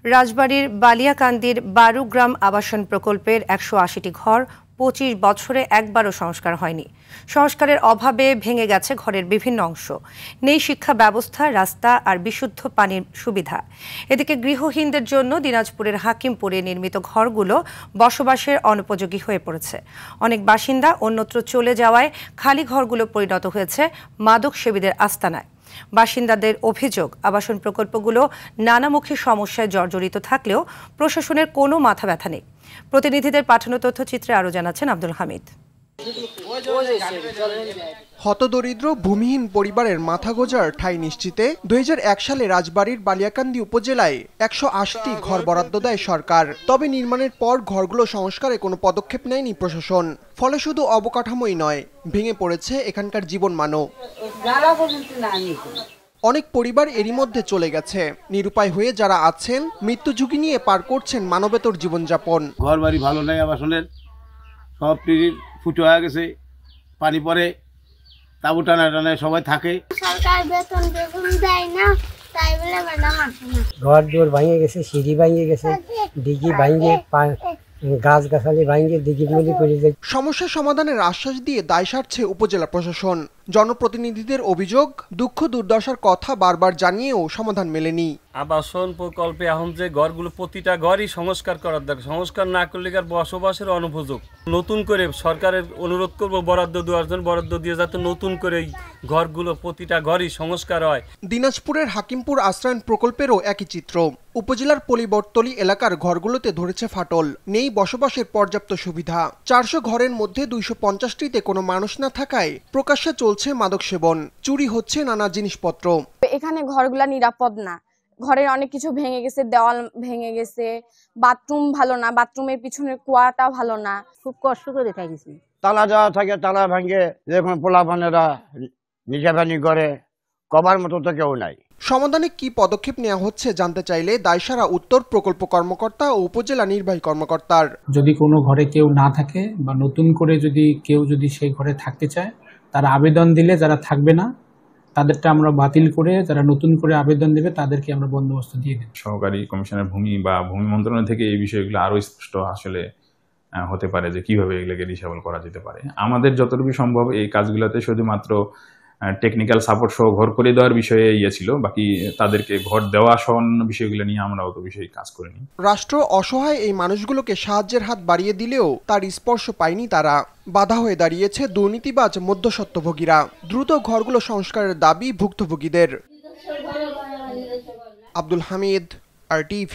রাজবাড়ীর বালিয়াকান্দির বারুগ্রাম আবাসন প্রকল্পের ১৮০টি ঘর ২৫ বছরে একবারও সংস্কার হয়নি। সংস্কারের অভাবে ভেঙে গেছে ঘরের বিভিন্ন অংশ। নেই শিক্ষা ব্যবস্থা, রাস্তা আর বিশুদ্ধ পানির সুবিধা। এদিকে গৃহহীনদের জন্য দিনাজপুরের হাকিমপুরে নির্মিত ঘরগুলো বসবাসের অনুপযোগী হয়ে পড়েছে। অনেক বাসিন্দা অন্যত্র চলে যাওয়ায় খালি ঘরগুলো পরিণত হয়েছে মাদক সেবীদের আস্তানায়। বাসিন্দাদের অভিযোগ, আবাসন প্রকল্পগুলো নানামুখী সমস্যায় জর্জরিত থাকলেও প্রশাসনের কোনো মাথা ব্যথা নেই। প্রতিনিধিদের পাঠানো তথ্যচিত্রে আরও জানাচ্ছেন আব্দুল হামিদ। হতদরিদ্র ভূমিহীন পরিবারের মাথা গোঁজার ঠাঁই নিশ্চিতে ২০০১ সালে রাজবাড়ীর বালিয়াকান্দি উপজেলায় ১৮০টি ঘর বরাদ্দ দেয় সরকার। তবে নির্মাণের পর ঘরগুলো সংস্কারে কোনো পদক্ষেপ নেয়নি প্রশাসন। ফলে শুধু অবকাঠামোই নয়, ভেঙে পড়েছে এখানকার জীবনমানও। অনেক পরিবার এরই মধ্যে চলে গেছে। নিরুপায় হয়ে যারা আছেন, মৃত্যু ঝুঁকি নিয়ে পার করছেন মানবেতর জীবনযাপন। ঘর বাড়ি ভালো নাই, আবাসনের সব টিভির ফুটো হয়ে গেছে, পানি পড়ে, তাবু টানা টানায় সবাই থাকে। সরকার বেতন দেয় না, তাই বলে ম্যাডাম আসে না। ঘর দুয়ার ভেঙে গেছে, সিঁড়ি ভেঙে গেছে, দিঘি ভেঙে, গাছ গাছালি ভেঙে দিঘির মধ্যে পড়ে যায়। সমস্যা সমাধানের আশ্বাস দিয়ে দায় সারছে উপজেলা প্রশাসন। জনপ্রতিনিধিদের অভিযোগ, দুঃখ দুর্দশার কথা বারবার জানিয়েও সমাধান মেলেনি। আবাসন প্রকল্পে এখন যে ঘরগুলো প্রতিটা ঘরই সংস্কার করার দরকার। সংস্কার না করলে আর বসবাসের অনুপযোগ। নতুন করে সরকারের অনুরোধ করব বরাদ্দ দেওয়ার জন্য, বরাদ্দ দিয়ে যাতে নতুন করে ঘরগুলো প্রতিটা ঘরই সংস্কার হয়। দিনাজপুরের হাকিমপুর আশ্রয়ন প্রকল্পেরও একই চিত্র। উপজেলার পলিবর্তলী এলাকার ঘরগুলোতে ধরেছে ফাটল, নেই বসবাসের পর্যাপ্ত সুবিধা। ৪০০ ঘরের মধ্যে ২৫০টিতে কোনো মানুষ না থাকায় প্রকাশ্যে চলছে মাদক সেবন, চুরি হচ্ছে নানা জিনিসপত্র। এখানে ঘরগুলা নিরাপদ না। ঘরের অনেক কিছু ভেঙে গেছে, দেওয়াল ভেঙে গেছে, বাথরুম ভালো না, বাথরুমের পিছনের কুয়াটা ভালো না। খুব কষ্ট করে থাকছি। তালা দেওয়া থাকে, তালা ভাঙে, যখন পোলাপানেরা নিশাপানি করে, কবার মতো তো কেউ নাই। সমাধানে কি পদক্ষেপ নেওয়া হচ্ছে জানতে চাইলে দায়সারা উত্তর প্রকল্প কর্মকর্তা ও উপজেলা নির্বাহী কর্মকর্তার। যদি কোনো ঘরে কেউ না থাকে বা নতুন করে কেউ যদি সেই ঘরে থাকতে চায়, তারা আবেদন দিলে যারা থাকবে না তাদেরটা আমরা বাতিল করে যারা নতুন করে আবেদন দেবে তাদেরকে আমরা বন্দোবস্ত দিয়ে দেব। সহকারী কমিশনার ভূমি বা ভূমি মন্ত্রণালয় থেকে এই বিষয়গুলো আরো স্পষ্ট আসলে হতে পারে যে কিভাবে এগুলোকে ডিসেবল করা যেতে পারে। আমাদের যতটুকু সম্ভব এই কাজগুলোতে শুধুমাত্র টেকনিক্যাল সাপোর্ট সহ ঘর করে দেওয়ার বিষয়ে ছিল, বাকি তাদেরকে ঘর দেওয়া সহ বিষয়গুলো নিয়ে আমরা অত বিষয়ে কাজ করিনি। রাষ্ট্র অসহায় এই মানুষগুলোকে সাহায্যের হাত বাড়িয়ে দিলেও তার স্পর্শ পায়নি তারা। বাধা হয়ে দাঁড়িয়েছে দুর্নীতিবাজ মধ্যস্বত্বভোগীরা। দ্রুত ঘরগুলো সংস্কারের দাবি ভুক্তভোগীদের। আব্দুল হামিদ, RTV।